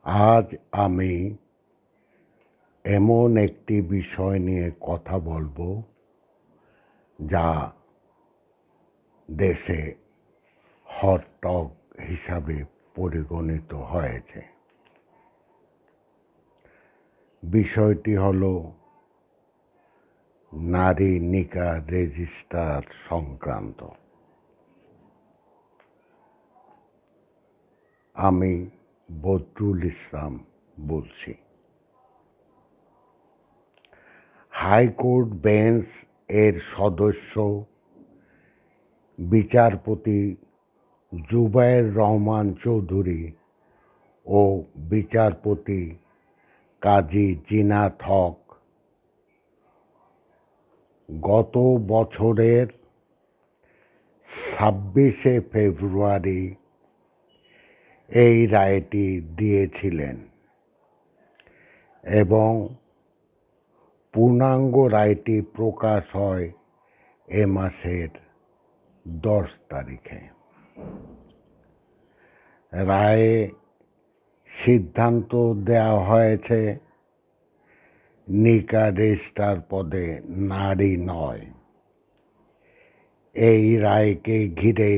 আজ আমি এমন একটি বিষয় নিয়ে কথা বলবো যা দেশে হট টক হিসাবে পরিগণিত হয়েছে। বিষয়টি হলো নারী নিকা রেজিস্টার সংক্রান্ত। আমি বদরুল ইসলাম বলছি। হাইকোর্ট বেঞ্চ এর সদস্য বিচারপতি জুবায়ের রহমান চৌধুরী ও বিচারপতি কাজী জিনাত হক গত বছরের 26শে ফেব্রুয়ারি এই রায়টি দিয়েছিলেন এবং পূর্ণাঙ্গ রায়টি প্রকাশ হয় এ মাসের 10 তারিখে। রায়ে সিদ্ধান্ত দেওয়া হয়েছে নিকা রেজিস্ট্রার পদে নারী নয়। এই রায়কে ঘিরে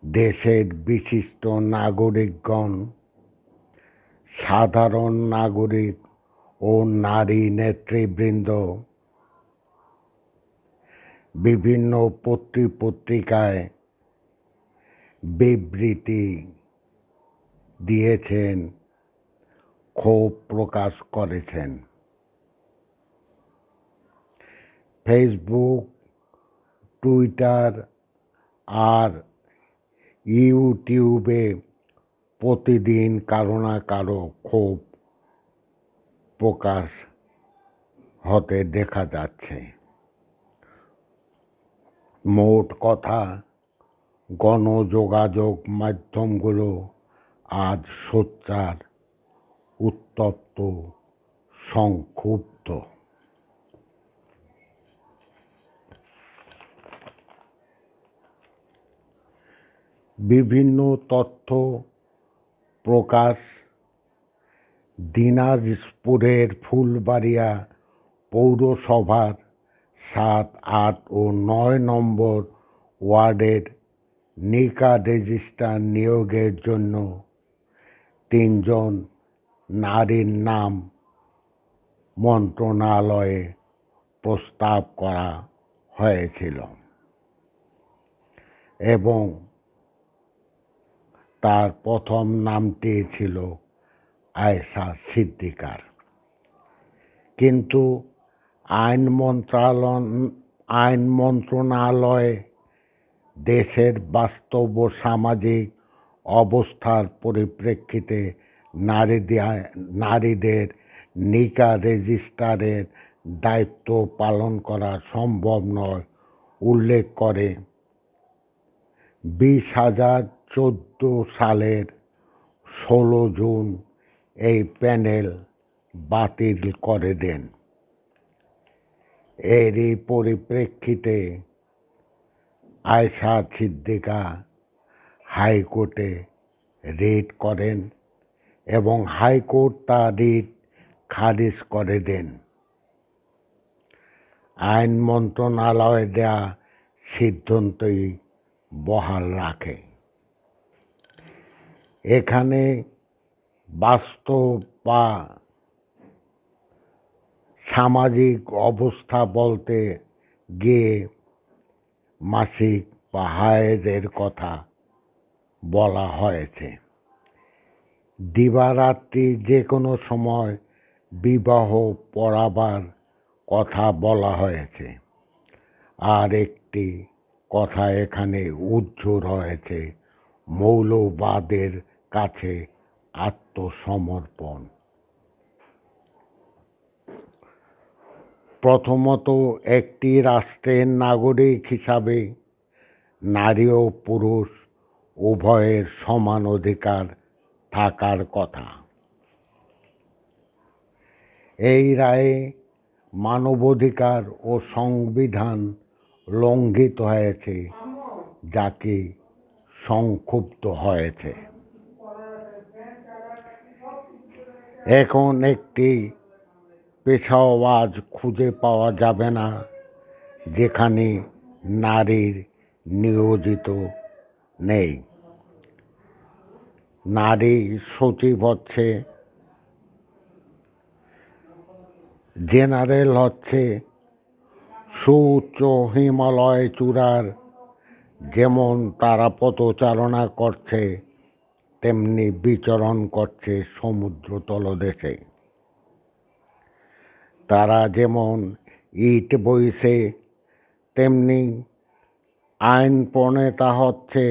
দেশের বিশিষ্ট নাগরিকগণ, সাধারণ নাগরিক ও নারী নেতৃবৃন্দ বিভিন্ন পত্রিকায় বিবৃতি দিয়েছেন, ক্ষোভ প্রকাশ করেছেন। ফেসবুক, টুইটার আর ইউটিউবে প্রতিদিন কারো না কারো ক্ষোভ প্রকাশ হতে দেখা যাচ্ছে। মোট কথা, গণযোগাযোগ মাধ্যমগুলো আজ সোচ্চার, উত্তপ্ত, সংক্ষুব্ধ। বিভিন্ন তথ্য প্রকাশ। দিনাজপুরের ফুলবাড়িয়া পৌরসভার 7, 8 ও 9 নম্বর ওয়ার্ডের নিকা রেজিস্ট্রার নিয়োগের জন্য 3 জন নারীর নাম মন্ত্রণালয়ে প্রস্তাব করা হয়েছিল এবং তার প্রথম নামটি ছিল আয়েশা সিদ্দিকার। কিন্তু আইন মন্ত্রণালয়ে দেশের বাস্তব সামাজিক অবস্থার পরিপ্রেক্ষিতে নারীদের নিকা রেজিস্ট্রারের দায়িত্ব পালন করা সম্ভব নয় উল্লেখ করে 2014 সালের 16 জুন এই প্যানেল বাতিল করে দেন। এরই পরিপ্রেক্ষিতে আয়েশা সিদ্দিকা হাইকোর্টে রিট করেন এবং হাইকোর্ট তা রিট খারিজ করে দেন। আইন মন্ত্রণালয়ে দেয়া সিদ্ধান্তই বহাল রাখে। এখানে বাস্তব বা সামাজিক অবস্থা বলতে গিয়ে মাসিক বা হায়েজের কথা বলা হয়েছে। দিবারাত্রি যে কোনো সময় বিবাহ পড়াবার কথা বলা হয়েছে। আর একটি কথা এখানে উজ্জ্বল হয়েছে, মৌলবাদের কাছে আত্মসমর্পণ। প্রথমত, একটি রাষ্ট্রের নাগরিক হিসাবে নারী ও পুরুষ উভয়ের সমান অধিকার থাকার কথা। এই রায়ে মানবাধিকার ও সংবিধান লঙ্ঘিত হয়েছে, যাকে সংক্ষুব্ধ হয়েছে। এখন একটি পেশাও আজ খুঁজে পাওয়া যাবে না যেখানে নারীর নিয়োজিত নেই। নারী সচিব হচ্ছে, জেনারেল হচ্ছে, সুউচ্চ হিমালয় চূড়ার যেমন তারা পদচারণা করছে তেমনি বিচরণ করছে সমুদ্র তলদেশে। তারা যেমন ইট বইছে তেমনি আইন প্রণেতা হচ্ছে,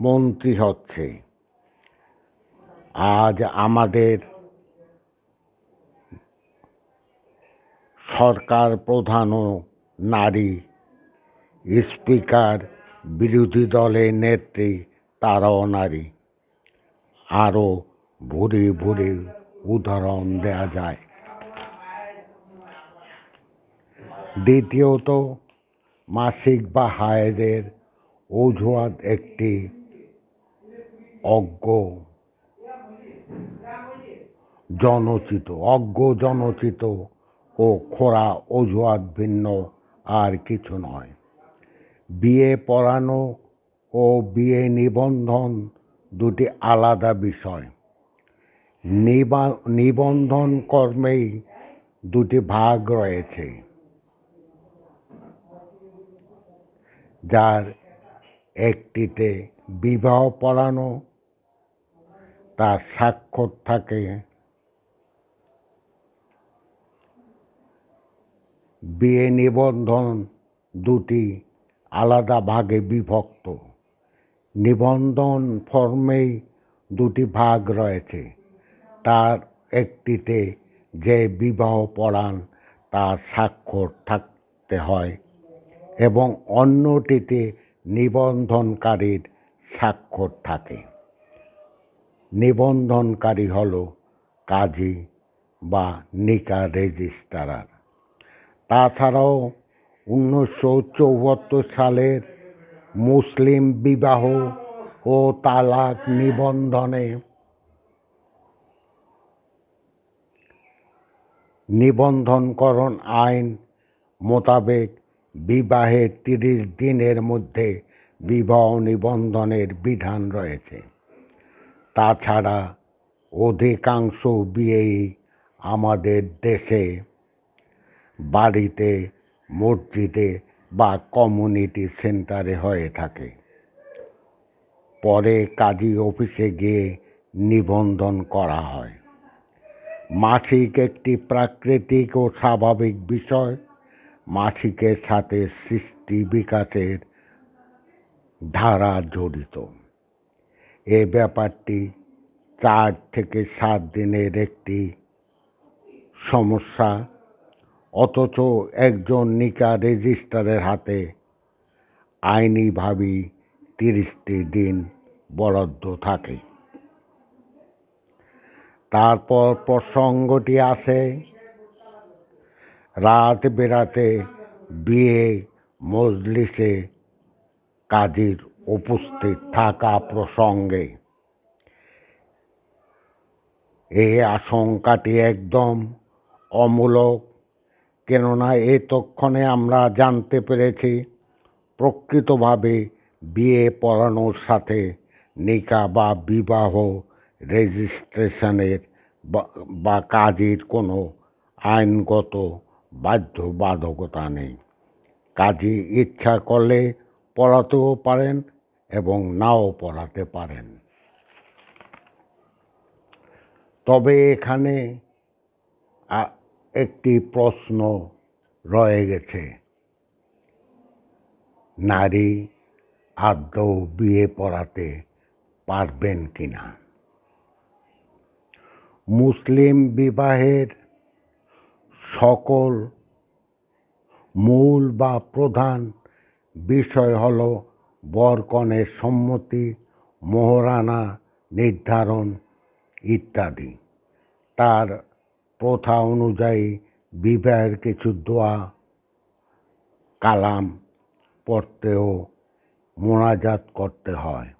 মন্ত্রী হচ্ছে। আজ আমাদের সরকার প্রধানও নারী, স্পিকার, বিরোধী দলের নেত্রী তারাও নারী। আরও ভুরি ভুরি উদাহরণ দেয়া যায়। দ্বিতীয়ত, মাসিক বা হায়েজের অজুহাত একটি অজ্ঞ জনচিত ও খোঁড়া অজুহাত, ভিন্ন আর কিছু নয়। বিয়ে পড়ানো ও বিয়ে নিবন্ধন দুটি আলাদা বিষয়। নিবন্ধন কর্মেই দুটি ভাগ রয়েছে, যার একটিতে বিবাহ পড়ানো, তার স্বাক্ষর থাকে। বিয়ে নিবন্ধন দুটি আলাদা ভাগে বিভক্ত। নিবন্ধন ফর্মেই দুটি ভাগ রয়েছে, তার একটিতে যে বিবাহ পড়ান তার স্বাক্ষর থাকতে হয় এবং অন্যটিতে নিবন্ধনকারীর স্বাক্ষর থাকে। নিবন্ধনকারী হল কাজী বা নিকাহ রেজিস্ট্রার। তাছাড়াও 1974 সালের মুসলিম বিবাহ ও তালাক নিবন্ধনকরণ আইন মোতাবেক বিবাহের 30 দিনের মধ্যে বিবাহ নিবন্ধনের বিধান রয়েছে। তাছাড়া অধিকাংশ বিয়েই আমাদের দেশে বাড়িতে, মসজিদে বা কমিউনিটি সেন্টারে হয়ে থাকে। পরে কাজী অফিসে গিয়ে নিবন্ধন করা হয়। মাসিক একটি প্রাকৃতিক ও স্বাভাবিক বিষয়। মাসিকের সাথে সৃষ্টি বিকাশের ধারা জড়িত। এ ব্যাপারটি 4 থেকে 7 দিনের একটি সমস্যা, অথচ একজন নিকাহ রেজিস্ট্রারের হাতে আইনিভাবেই 30টি দিন বরাদ্দ থাকে। তারপর প্রসঙ্গটি আসে রাত বেরাতে বিয়ে মজলিসে কাজীর উপস্থিত থাকা প্রসঙ্গে। এই আশঙ্কাটি একদম অমূলক, কেননা এতক্ষণে আমরা জানতে পেরেছি প্রকৃতভাবে বিয়ে পড়ানোর সাথে নিকাহ বা বিবাহ রেজিস্ট্রেশনের বা কাজীর কোনো আইনগত বাধ্যবাধকতা নেই। কাজী ইচ্ছা করলে পড়াতেও পারেন এবং নাও পড়াতে পারেন। তবে এখানে একটি প্রশ্ন রয়ে গেছে, নারী আদৌ বিয়ে পড়াতে পারবেন কিনা? মুসলিম বিবাহের সকল মূল বা প্রধান বিষয় হল বরকনের সম্মতি, মোহরানা নির্ধারণ ইত্যাদি। তার প্রথা অনুযায়ী বিবাহের কিছু দোয়া কালাম পড়তে ও মোনাজাত করতে হয়।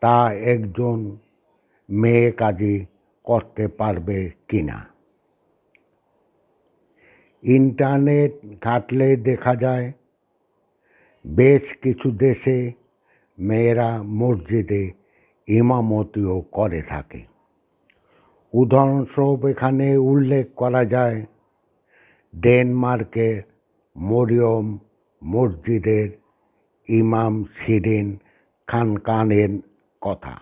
তা একজন মেয়ে কাজী করতে পারবে কিনা। ইন্টারনেট ঘাঁটলে দেখা যায় বেশ কিছু দেশে মেয়েরা মসজিদে ইমামতিও করে থাকে। উদাহরণস্বরূপ এখানে উল্লেখ করা যায় ডেনমার্কের মরিয়ম মসজিদের ইমাম শিরিন খানকানের কথা।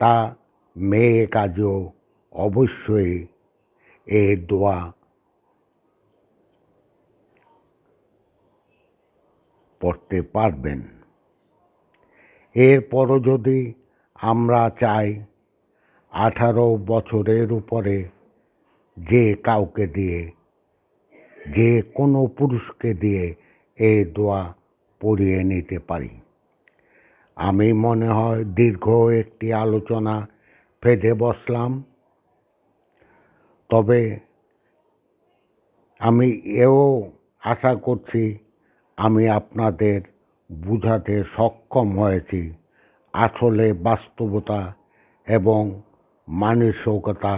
তা মেয়ে কাজেও অবশ্যই এ দোয়া পড়তে পারবেন। এরপরও যদি আমরা চাই 18 বছরের উপরে যে কাউকে দিয়ে, যে কোনো পুরুষকে দিয়ে এই দোয়া পড়িয়ে নিতে পারি। আমি মনে হয় দীর্ঘ একটি আলোচনা ফেঁদে বসলাম, তবে আমি এও আশা করছি আমি আপনাদের বুঝাতে সক্ষম হয়েছি আসলে বাস্তবতা এবং মানসিকতা,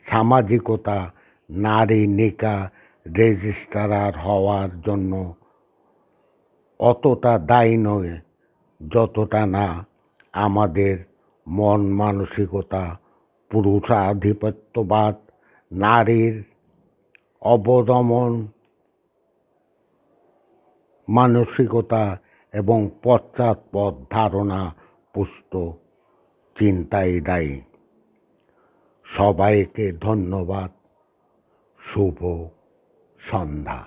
সামাজিকতা নারী নিকা রেজিস্ট্রার হওয়ার জন্য অতটা দায়ী নয় যতটা না আমাদের মন মানসিকতা, পুরুষাধিপত্যবাদ, নারীর অবদমন মানসিকতা এবং পশ্চাৎপদ ধারণা পুষ্ট চিন্তাই দায়ী। সবাইকে ধন্যবাদ। শুভ সন্ধ্যা।